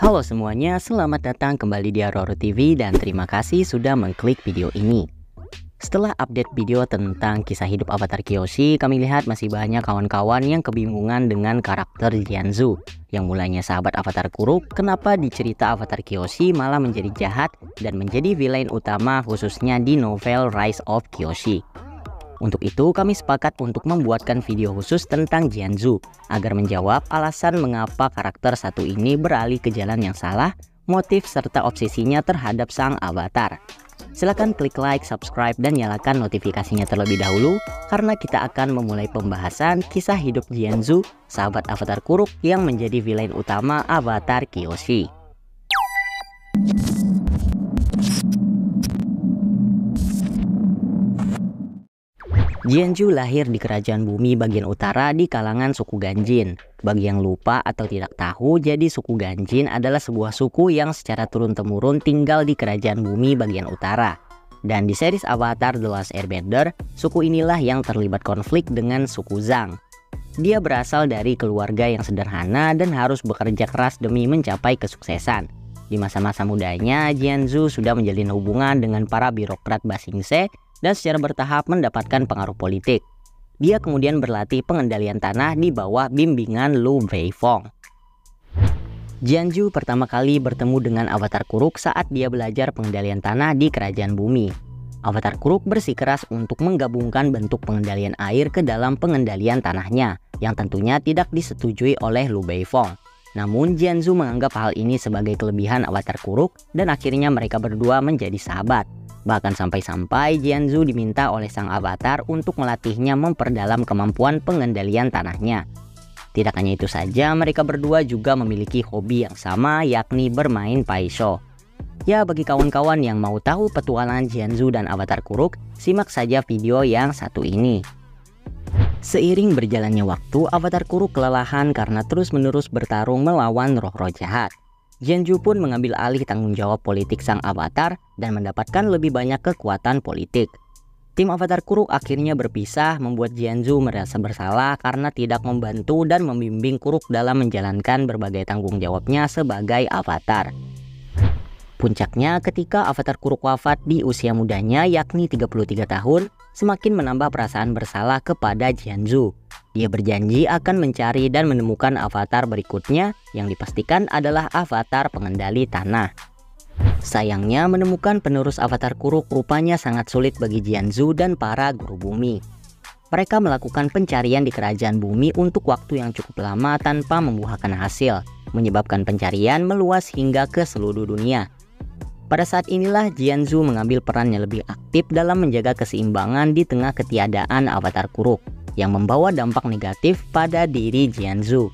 Halo semuanya, selamat datang kembali di Aroro TV dan terima kasih sudah mengklik video ini. Setelah update video tentang kisah hidup Avatar Kyoshi, kami lihat masih banyak kawan-kawan yang kebingungan dengan karakter Jianzhu. Yang mulanya sahabat Avatar Kuruk, kenapa di cerita Avatar Kyoshi malah menjadi jahat dan menjadi villain utama khususnya di novel Rise of Kyoshi. Untuk itu kami sepakat untuk membuatkan video khusus tentang Jianzhu agar menjawab alasan mengapa karakter satu ini beralih ke jalan yang salah, motif serta obsesinya terhadap sang avatar. Silahkan klik like, subscribe, dan nyalakan notifikasinya terlebih dahulu karena kita akan memulai pembahasan kisah hidup Jianzhu, sahabat Avatar Kuruk yang menjadi villain utama Avatar Kyoshi. Jianzhu lahir di kerajaan bumi bagian utara di kalangan suku Ganjin. Bagi yang lupa atau tidak tahu, jadi suku Ganjin adalah sebuah suku yang secara turun-temurun tinggal di kerajaan bumi bagian utara. Dan di series Avatar The Last Airbender, suku inilah yang terlibat konflik dengan suku Zhang. Dia berasal dari keluarga yang sederhana dan harus bekerja keras demi mencapai kesuksesan. Di masa-masa mudanya, Jianzhu sudah menjalin hubungan dengan para birokrat Ba Sing Se dan secara bertahap mendapatkan pengaruh politik. Dia kemudian berlatih pengendalian tanah di bawah bimbingan Lu Beifong. Jianzhu pertama kali bertemu dengan Avatar Kuruk saat dia belajar pengendalian tanah di kerajaan bumi. Avatar Kuruk bersikeras untuk menggabungkan bentuk pengendalian air ke dalam pengendalian tanahnya, yang tentunya tidak disetujui oleh Lu Beifong. Namun Jianzhu menganggap hal ini sebagai kelebihan Avatar Kuruk dan akhirnya mereka berdua menjadi sahabat. Bahkan sampai-sampai Jianzhu diminta oleh sang avatar untuk melatihnya memperdalam kemampuan pengendalian tanahnya. Tidak hanya itu saja, mereka berdua juga memiliki hobi yang sama, yakni bermain Paisho. Ya, bagi kawan-kawan yang mau tahu petualangan Jianzhu dan Avatar Kuruk, simak saja video yang satu ini. Seiring berjalannya waktu, Avatar Kuruk kelelahan karena terus-menerus bertarung melawan roh-roh jahat. Jianzhu pun mengambil alih tanggung jawab politik sang avatar dan mendapatkan lebih banyak kekuatan politik. Tim Avatar Kuruk akhirnya berpisah, membuat Jianzhu merasa bersalah karena tidak membantu dan membimbing Kuruk dalam menjalankan berbagai tanggung jawabnya sebagai avatar. Puncaknya ketika Avatar Kuruk wafat di usia mudanya yakni 33 tahun, semakin menambah perasaan bersalah kepada Jianzhu. Dia berjanji akan mencari dan menemukan avatar berikutnya yang dipastikan adalah avatar pengendali tanah. Sayangnya menemukan penerus Avatar Kuruk rupanya sangat sulit bagi Jianzhu dan para guru bumi. Mereka melakukan pencarian di kerajaan bumi untuk waktu yang cukup lama tanpa membuahkan hasil, menyebabkan pencarian meluas hingga ke seluruh dunia. Pada saat inilah Jianzhu mengambil peran yang lebih aktif dalam menjaga keseimbangan di tengah ketiadaan Avatar Kuruk, yang membawa dampak negatif pada diri Jianzhu.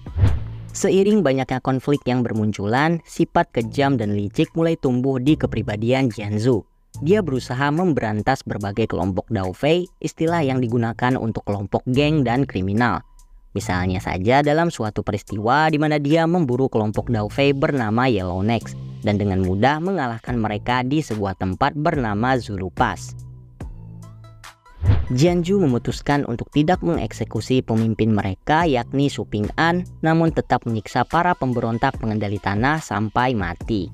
Seiring banyaknya konflik yang bermunculan, sifat kejam dan licik mulai tumbuh di kepribadian Jianzhu. Dia berusaha memberantas berbagai kelompok Dao Fei, istilah yang digunakan untuk kelompok geng dan kriminal. Misalnya saja dalam suatu peristiwa di mana dia memburu kelompok Dao Fei bernama Yellowneck dan dengan mudah mengalahkan mereka di sebuah tempat bernama Zulu Pass. Jianzhu memutuskan untuk tidak mengeksekusi pemimpin mereka yakni Su Ping'an, namun tetap menyiksa para pemberontak pengendali tanah sampai mati.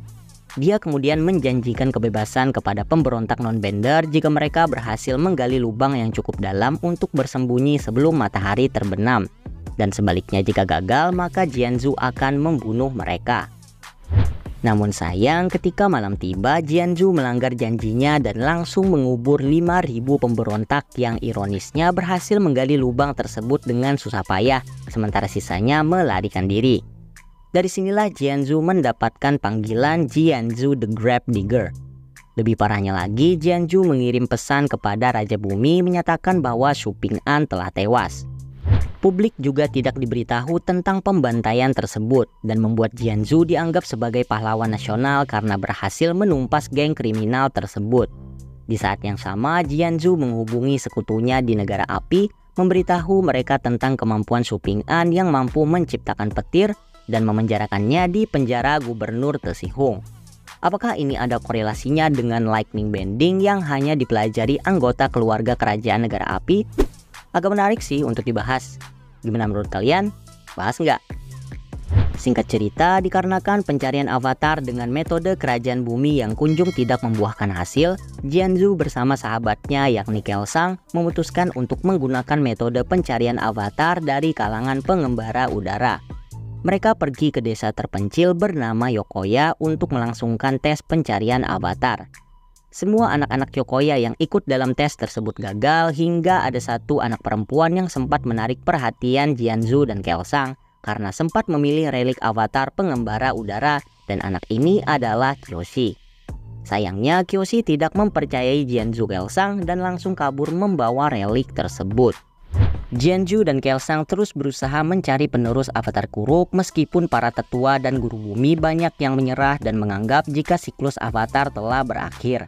Dia kemudian menjanjikan kebebasan kepada pemberontak non-bender jika mereka berhasil menggali lubang yang cukup dalam untuk bersembunyi sebelum matahari terbenam. Dan sebaliknya jika gagal, maka Jianzhu akan membunuh mereka. Namun sayang, ketika malam tiba, Jianzhu melanggar janjinya dan langsung mengubur 5.000 pemberontak yang ironisnya berhasil menggali lubang tersebut dengan susah payah, sementara sisanya melarikan diri. Dari sinilah Jianzhu mendapatkan panggilan Jianzhu the Grave Digger. Lebih parahnya lagi, Jianzhu mengirim pesan kepada Raja Bumi menyatakan bahwa Su Ping'an telah tewas. Publik juga tidak diberitahu tentang pembantaian tersebut dan membuat Jianzhu dianggap sebagai pahlawan nasional karena berhasil menumpas geng kriminal tersebut. Di saat yang sama, Jianzhu menghubungi sekutunya di negara api, memberitahu mereka tentang kemampuan Su Ping'an yang mampu menciptakan petir dan memenjarakannya di penjara Gubernur Tesihung. Apakah ini ada korelasinya dengan lightning bending yang hanya dipelajari anggota keluarga kerajaan negara api? Agak menarik sih untuk dibahas. Gimana menurut kalian? Bahas nggak? Singkat cerita, dikarenakan pencarian avatar dengan metode kerajaan bumi yang kunjung tidak membuahkan hasil, Jianzhu bersama sahabatnya yakni Kelsang memutuskan untuk menggunakan metode pencarian avatar dari kalangan pengembara udara. Mereka pergi ke desa terpencil bernama Yokoya untuk melangsungkan tes pencarian avatar. Semua anak-anak Yokoya yang ikut dalam tes tersebut gagal hingga ada satu anak perempuan yang sempat menarik perhatian Jianzhu dan Kelsang karena sempat memilih relik avatar pengembara udara, dan anak ini adalah Kyoshi. Sayangnya Kyoshi tidak mempercayai Jianzhu Kelsang dan langsung kabur membawa relik tersebut. Jianzhu dan Kelsang terus berusaha mencari penerus avatar Kuruk meskipun para tetua dan guru bumi banyak yang menyerah dan menganggap jika siklus avatar telah berakhir.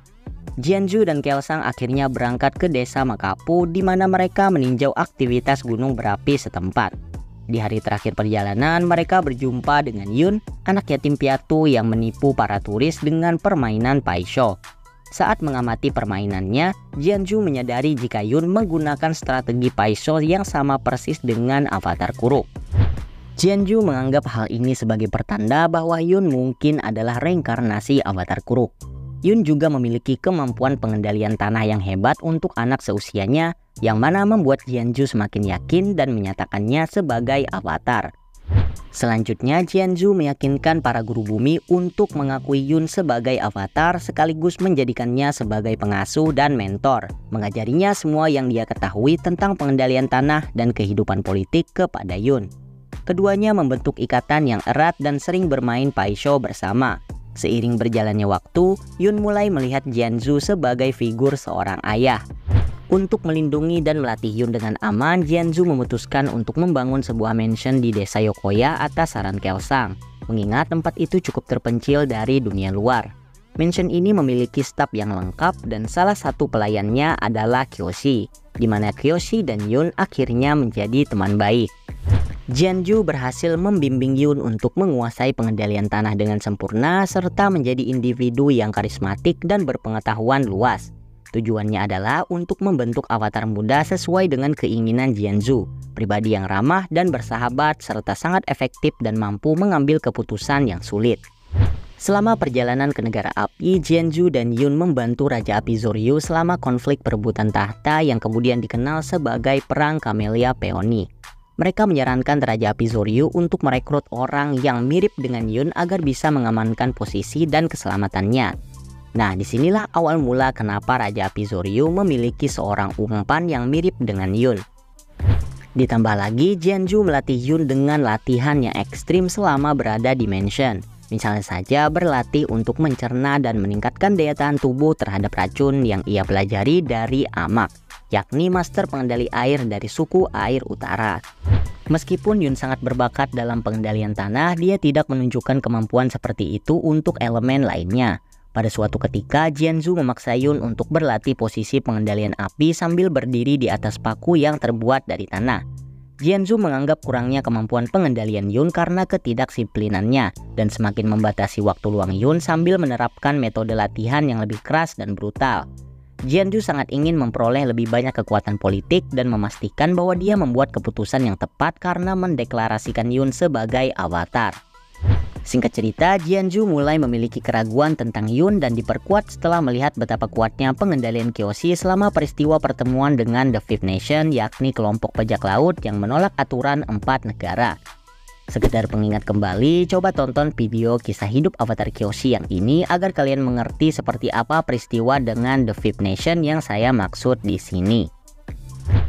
Jianzhu dan Kelsang akhirnya berangkat ke desa Makapu di mana mereka meninjau aktivitas gunung berapi setempat. Di hari terakhir perjalanan, mereka berjumpa dengan Yun, anak yatim piatu yang menipu para turis dengan permainan Paisho. Saat mengamati permainannya, Jianzhu menyadari jika Yun menggunakan strategi Paisho yang sama persis dengan avatar Kuruk. Jianzhu menganggap hal ini sebagai pertanda bahwa Yun mungkin adalah reinkarnasi avatar Kuruk. Yun juga memiliki kemampuan pengendalian tanah yang hebat untuk anak seusianya, yang mana membuat Jianzhu semakin yakin dan menyatakannya sebagai avatar. Selanjutnya, Jianzhu meyakinkan para guru bumi untuk mengakui Yun sebagai avatar sekaligus menjadikannya sebagai pengasuh dan mentor, mengajarinya semua yang dia ketahui tentang pengendalian tanah dan kehidupan politik kepada Yun. Keduanya membentuk ikatan yang erat dan sering bermain Paisho bersama. Seiring berjalannya waktu, Yun mulai melihat Jianzhu sebagai figur seorang ayah. Untuk melindungi dan melatih Yun dengan aman, Jianzhu memutuskan untuk membangun sebuah mansion di desa Yokoya atas saran Kelsang, mengingat tempat itu cukup terpencil dari dunia luar. Mansion ini memiliki staf yang lengkap dan salah satu pelayannya adalah Kyoshi, di mana Kyoshi dan Yun akhirnya menjadi teman baik. Jianzhu berhasil membimbing Yun untuk menguasai pengendalian tanah dengan sempurna serta menjadi individu yang karismatik dan berpengetahuan luas. Tujuannya adalah untuk membentuk avatar muda sesuai dengan keinginan Jianzhu, pribadi yang ramah dan bersahabat serta sangat efektif dan mampu mengambil keputusan yang sulit. Selama perjalanan ke negara api, Jianzhu dan Yun membantu Raja Api Zoryu selama konflik perebutan tahta yang kemudian dikenal sebagai Perang Camellia Peony. Mereka menyarankan Raja Api Zoryu untuk merekrut orang yang mirip dengan Yun agar bisa mengamankan posisi dan keselamatannya. Nah, disinilah awal mula kenapa Raja Api Zoryu memiliki seorang umpan yang mirip dengan Yun. Ditambah lagi, Jianzhu melatih Yun dengan latihan yang ekstrim selama berada di mansion. Misalnya saja berlatih untuk mencerna dan meningkatkan daya tahan tubuh terhadap racun yang ia pelajari dari Amak, yakni master pengendali air dari suku Air Utara. Meskipun Yun sangat berbakat dalam pengendalian tanah, dia tidak menunjukkan kemampuan seperti itu untuk elemen lainnya. Pada suatu ketika, Jianzhu memaksa Yun untuk berlatih posisi pengendalian api sambil berdiri di atas paku yang terbuat dari tanah. Jianzhu menganggap kurangnya kemampuan pengendalian Yun karena ketidakdisiplinannya dan semakin membatasi waktu luang Yun sambil menerapkan metode latihan yang lebih keras dan brutal. Jianzhu sangat ingin memperoleh lebih banyak kekuatan politik dan memastikan bahwa dia membuat keputusan yang tepat karena mendeklarasikan Yun sebagai avatar. Singkat cerita, Jianzhu mulai memiliki keraguan tentang Yun dan diperkuat setelah melihat betapa kuatnya pengendalian Kyoshi selama peristiwa pertemuan dengan The Fifth Nation, yakni kelompok bajak laut yang menolak aturan 4 negara. Sekedar pengingat kembali, coba tonton video kisah hidup avatar Kyoshi yang ini agar kalian mengerti seperti apa peristiwa dengan The Fifth Nation yang saya maksud di sini.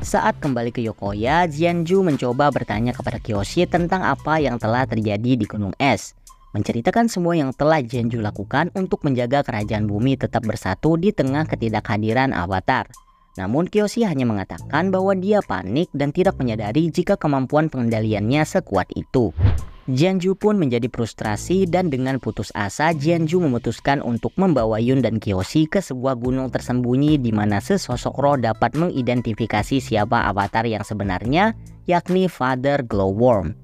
Saat kembali ke Yokoya, Jianzhu mencoba bertanya kepada Kyoshi tentang apa yang telah terjadi di Gunung Es. Menceritakan semua yang telah Jianzhu lakukan untuk menjaga kerajaan bumi tetap bersatu di tengah ketidakhadiran avatar. Namun Kyoshi hanya mengatakan bahwa dia panik dan tidak menyadari jika kemampuan pengendaliannya sekuat itu. Jianzhu pun menjadi frustrasi dan dengan putus asa Jianzhu memutuskan untuk membawa Yun dan Kyoshi ke sebuah gunung tersembunyi di mana sesosok roh dapat mengidentifikasi siapa avatar yang sebenarnya, yakni Father Glowworm.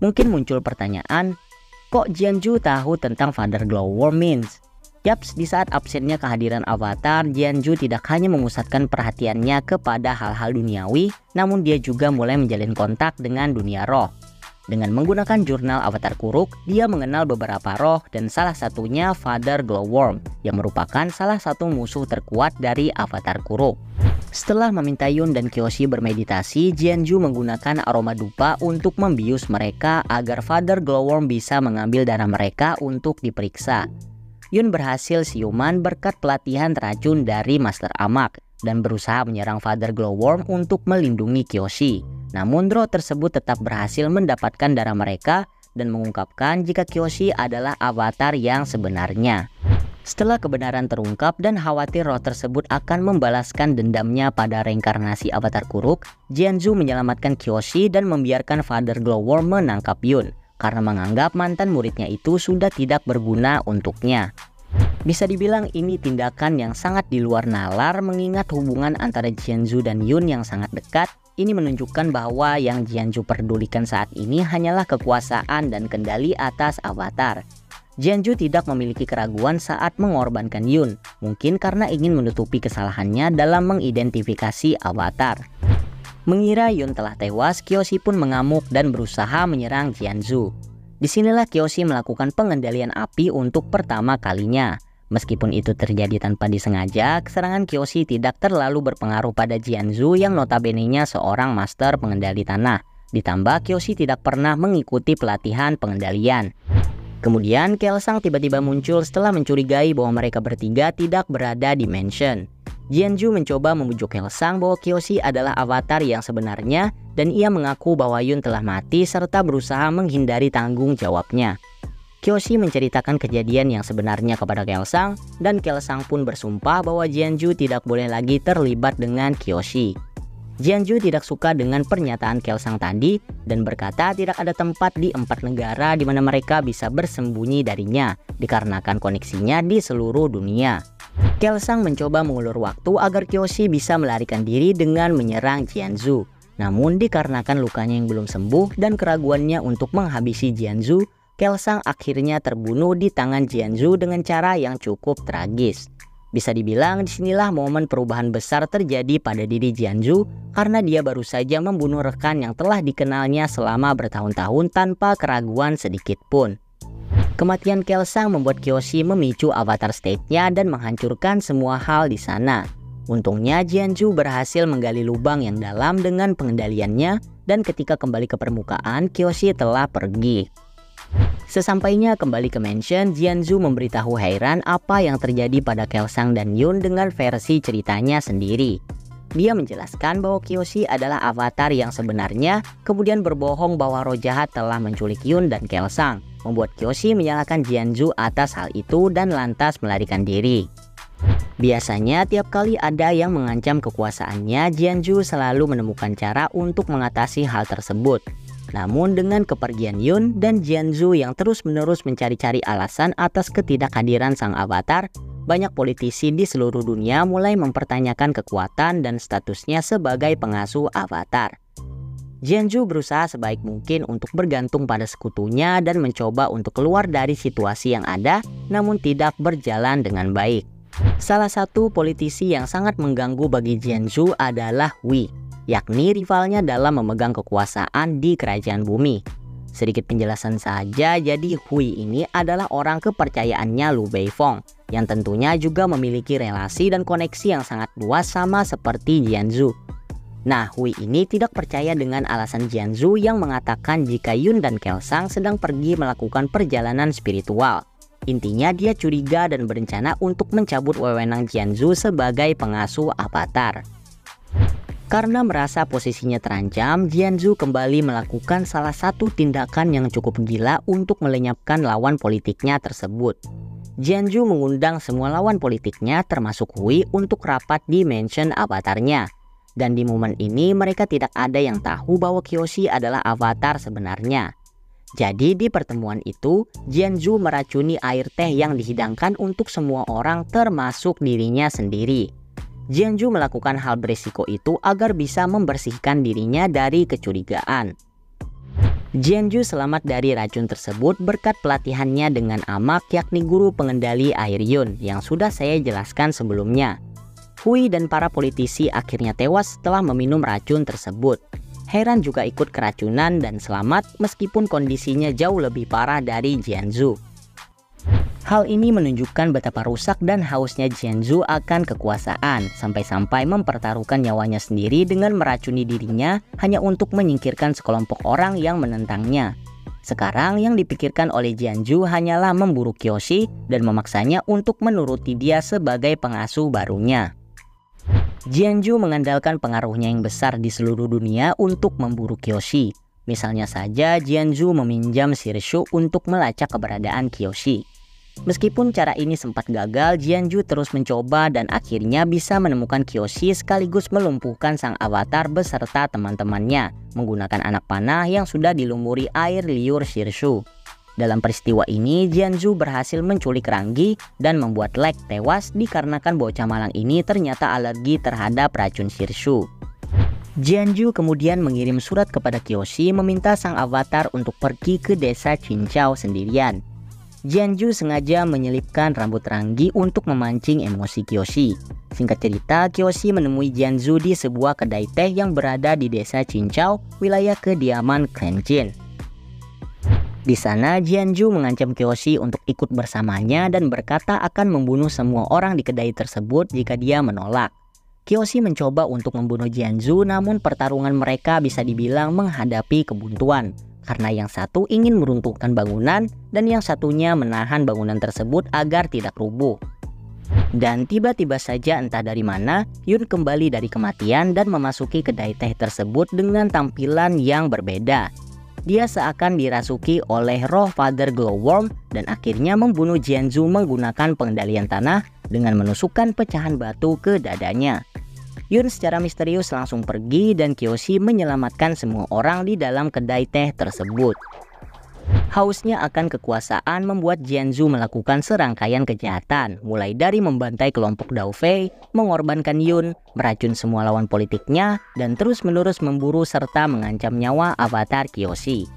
Mungkin muncul pertanyaan, kok Jianzhu tahu tentang Father Glowworm means? Yaps, di saat absennya kehadiran avatar, Jianzhu tidak hanya memusatkan perhatiannya kepada hal-hal duniawi, namun dia juga mulai menjalin kontak dengan dunia roh. Dengan menggunakan jurnal Avatar Kuruk, dia mengenal beberapa roh dan salah satunya Father Glowworm yang merupakan salah satu musuh terkuat dari Avatar Kuruk. Setelah meminta Yun dan Kyoshi bermeditasi, Jianzhu menggunakan aroma dupa untuk membius mereka agar Father Glowworm bisa mengambil darah mereka untuk diperiksa. Yun berhasil siuman berkat pelatihan racun dari Master Amak dan berusaha menyerang Father Glowworm untuk melindungi Kyoshi. Namun roh tersebut tetap berhasil mendapatkan darah mereka dan mengungkapkan jika Kyoshi adalah avatar yang sebenarnya. Setelah kebenaran terungkap dan khawatir roh tersebut akan membalaskan dendamnya pada reinkarnasi Avatar Kuruk, Jianzhu menyelamatkan Kyoshi dan membiarkan Father Glowworm menangkap Yun karena menganggap mantan muridnya itu sudah tidak berguna untuknya. Bisa dibilang ini tindakan yang sangat di luar nalar mengingat hubungan antara Jianzhu dan Yun yang sangat dekat. Ini menunjukkan bahwa yang Jianzhu pedulikan saat ini hanyalah kekuasaan dan kendali atas avatar. Jianzhu tidak memiliki keraguan saat mengorbankan Yun, mungkin karena ingin menutupi kesalahannya dalam mengidentifikasi avatar. Mengira Yun telah tewas, Kyoshi pun mengamuk dan berusaha menyerang Jianzhu. Disinilah Kyoshi melakukan pengendalian api untuk pertama kalinya. Meskipun itu terjadi tanpa disengaja, serangan Kyoshi tidak terlalu berpengaruh pada Jianzhu yang notabene-nya seorang master pengendali tanah. Ditambah Kyoshi tidak pernah mengikuti pelatihan pengendalian. Kemudian Kelsang tiba-tiba muncul setelah mencurigai bahwa mereka bertiga tidak berada di mansion. Jianzhu mencoba membujuk Kelsang bahwa Kyoshi adalah avatar yang sebenarnya dan ia mengaku bahwa Yun telah mati serta berusaha menghindari tanggung jawabnya. Kyoshi menceritakan kejadian yang sebenarnya kepada Kelsang dan Kelsang pun bersumpah bahwa Jianzhu tidak boleh lagi terlibat dengan Kyoshi. Jianzhu tidak suka dengan pernyataan Kelsang tadi dan berkata tidak ada tempat di 4 negara di mana mereka bisa bersembunyi darinya dikarenakan koneksinya di seluruh dunia. Kelsang mencoba mengulur waktu agar Kyoshi bisa melarikan diri dengan menyerang Jianzhu. Namun dikarenakan lukanya yang belum sembuh dan keraguannya untuk menghabisi Jianzhu, Kelsang akhirnya terbunuh di tangan Jianzhu dengan cara yang cukup tragis. Bisa dibilang disinilah momen perubahan besar terjadi pada diri Jianzhu karena dia baru saja membunuh rekan yang telah dikenalnya selama bertahun-tahun tanpa keraguan sedikit pun. Kematian Kelsang membuat Kyoshi memicu avatar state-nya dan menghancurkan semua hal di sana. Untungnya Jianzhu berhasil menggali lubang yang dalam dengan pengendaliannya dan ketika kembali ke permukaan Kyoshi telah pergi. Sesampainya kembali ke mansion, Jianzhu memberitahu Heiran apa yang terjadi pada Kelsang dan Yun dengan versi ceritanya sendiri. Dia menjelaskan bahwa Kyoshi adalah avatar yang sebenarnya, kemudian berbohong bahwa roh jahat telah menculik Yun dan Kelsang, membuat Kyoshi menyalahkan Jianzhu atas hal itu dan lantas melarikan diri. Biasanya tiap kali ada yang mengancam kekuasaannya, Jianzhu selalu menemukan cara untuk mengatasi hal tersebut. Namun dengan kepergian Yun dan Jianzhu yang terus-menerus mencari-cari alasan atas ketidakhadiran sang avatar, banyak politisi di seluruh dunia mulai mempertanyakan kekuatan dan statusnya sebagai pengasuh avatar. Jianzhu berusaha sebaik mungkin untuk bergantung pada sekutunya dan mencoba untuk keluar dari situasi yang ada, namun tidak berjalan dengan baik. Salah satu politisi yang sangat mengganggu bagi Jianzhu adalah Hui, yakni rivalnya dalam memegang kekuasaan di kerajaan bumi. Sedikit penjelasan saja, jadi Hui ini adalah orang kepercayaannya Lu Beifong, yang tentunya juga memiliki relasi dan koneksi yang sangat luas sama seperti Jianzhu. Nah, Hui ini tidak percaya dengan alasan Jianzhu yang mengatakan jika Yun dan Kelsang sedang pergi melakukan perjalanan spiritual. Intinya dia curiga dan berencana untuk mencabut wewenang Jianzhu sebagai pengasuh avatar. Karena merasa posisinya terancam, Jianzhu kembali melakukan salah satu tindakan yang cukup gila untuk melenyapkan lawan politiknya tersebut. Jianzhu mengundang semua lawan politiknya termasuk Hui untuk rapat di mansion avatarnya. Dan di momen ini mereka tidak ada yang tahu bahwa Kyoshi adalah avatar sebenarnya. Jadi di pertemuan itu, Jianzhu meracuni air teh yang dihidangkan untuk semua orang termasuk dirinya sendiri. Jianzhu melakukan hal berisiko itu agar bisa membersihkan dirinya dari kecurigaan. Jianzhu selamat dari racun tersebut berkat pelatihannya dengan Amak, yakni guru pengendali air Yun yang sudah saya jelaskan sebelumnya. Hui dan para politisi akhirnya tewas setelah meminum racun tersebut. Heiran juga ikut keracunan dan selamat meskipun kondisinya jauh lebih parah dari Jianzhu. Hal ini menunjukkan betapa rusak dan hausnya Jianzhu akan kekuasaan, sampai-sampai mempertaruhkan nyawanya sendiri dengan meracuni dirinya hanya untuk menyingkirkan sekelompok orang yang menentangnya. Sekarang yang dipikirkan oleh Jianzhu hanyalah memburu Kyoshi dan memaksanya untuk menuruti dia sebagai pengasuh barunya. Jianzhu mengandalkan pengaruhnya yang besar di seluruh dunia untuk memburu Kyoshi. Misalnya saja Jianzhu meminjam Shirshu untuk melacak keberadaan Kyoshi. Meskipun cara ini sempat gagal, Jianzhu terus mencoba dan akhirnya bisa menemukan Kyoshi sekaligus melumpuhkan sang avatar beserta teman-temannya menggunakan anak panah yang sudah dilumuri air liur Shirshu. Dalam peristiwa ini, Jianzhu berhasil menculik Ranggi dan membuat Lek tewas dikarenakan bocah malang ini ternyata alergi terhadap racun Shirshu. Jianzhu kemudian mengirim surat kepada Kyoshi meminta sang avatar untuk pergi ke desa Qinzhou sendirian. Jianzhu sengaja menyelipkan rambut Ranggi untuk memancing emosi Kyoshi. Singkat cerita, Kyoshi menemui Jianzhu di sebuah kedai teh yang berada di desa Qinzhou, wilayah kediaman Clan Jin. Di sana, Jianzhu mengancam Kyoshi untuk ikut bersamanya dan berkata akan membunuh semua orang di kedai tersebut jika dia menolak. Kyoshi mencoba untuk membunuh Jianzhu, namun pertarungan mereka bisa dibilang menghadapi kebuntuan. Karena yang satu ingin meruntuhkan bangunan dan yang satunya menahan bangunan tersebut agar tidak rubuh. Dan tiba-tiba saja entah dari mana, Yun kembali dari kematian dan memasuki kedai teh tersebut dengan tampilan yang berbeda. Dia seakan dirasuki oleh roh Father Glowworm dan akhirnya membunuh Jianzhu menggunakan pengendalian tanah dengan menusukkan pecahan batu ke dadanya. Yun secara misterius langsung pergi dan Kyoshi menyelamatkan semua orang di dalam kedai teh tersebut. Hausnya akan kekuasaan membuat Jianzhu melakukan serangkaian kejahatan, mulai dari membantai kelompok Dao Fei, mengorbankan Yun, meracun semua lawan politiknya, dan terus-menerus memburu serta mengancam nyawa avatar Kyoshi.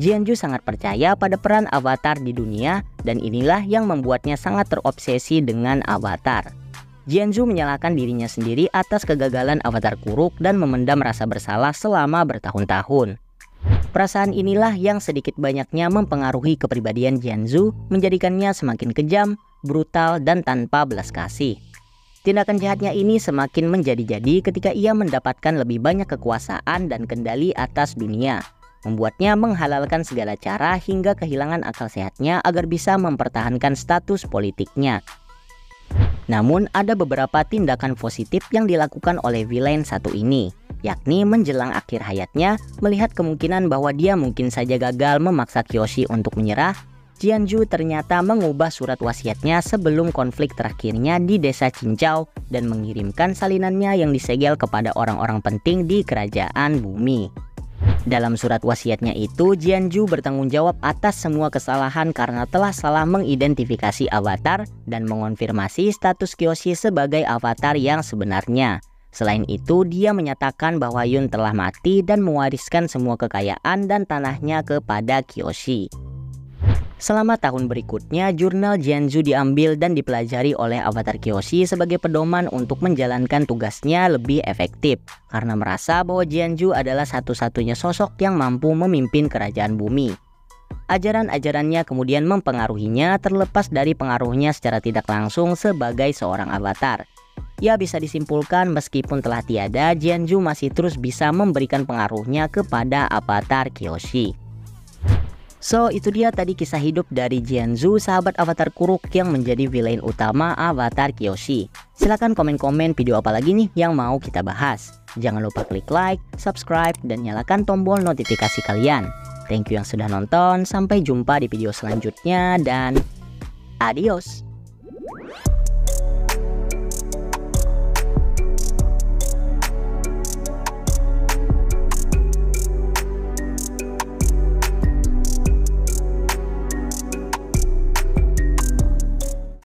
Jianzhu sangat percaya pada peran avatar di dunia, dan inilah yang membuatnya sangat terobsesi dengan avatar. Jianzhu menyalahkan dirinya sendiri atas kegagalan avatar Kuruk dan memendam rasa bersalah selama bertahun-tahun. Perasaan inilah yang sedikit banyaknya mempengaruhi kepribadian Jianzhu, menjadikannya semakin kejam, brutal, dan tanpa belas kasih. Tindakan jahatnya ini semakin menjadi-jadi ketika ia mendapatkan lebih banyak kekuasaan dan kendali atas dunia, membuatnya menghalalkan segala cara hingga kehilangan akal sehatnya agar bisa mempertahankan status politiknya. Namun ada beberapa tindakan positif yang dilakukan oleh villain satu ini, yakni menjelang akhir hayatnya, melihat kemungkinan bahwa dia mungkin saja gagal memaksa Kyoshi untuk menyerah, Jianzhu ternyata mengubah surat wasiatnya sebelum konflik terakhirnya di desa Qinzhou dan mengirimkan salinannya yang disegel kepada orang-orang penting di kerajaan bumi. Dalam surat wasiatnya itu, Jianzhu bertanggung jawab atas semua kesalahan karena telah salah mengidentifikasi avatar dan mengonfirmasi status Kyoshi sebagai avatar yang sebenarnya. Selain itu, dia menyatakan bahwa Yun telah mati dan mewariskan semua kekayaan dan tanahnya kepada Kyoshi. Selama tahun berikutnya, jurnal Jianzhu diambil dan dipelajari oleh avatar Kyoshi sebagai pedoman untuk menjalankan tugasnya lebih efektif, karena merasa bahwa Jianzhu adalah satu-satunya sosok yang mampu memimpin kerajaan bumi. Ajaran-ajarannya kemudian mempengaruhinya terlepas dari pengaruhnya secara tidak langsung sebagai seorang avatar. Ya, bisa disimpulkan meskipun telah tiada, Jianzhu masih terus bisa memberikan pengaruhnya kepada avatar Kyoshi. So, itu dia tadi kisah hidup dari Jianzhu, sahabat avatar Kuruk yang menjadi villain utama avatar Kyoshi. Silahkan komen-komen video apa lagi nih yang mau kita bahas. Jangan lupa klik like, subscribe, dan nyalakan tombol notifikasi kalian. Thank you yang sudah nonton, sampai jumpa di video selanjutnya dan adios.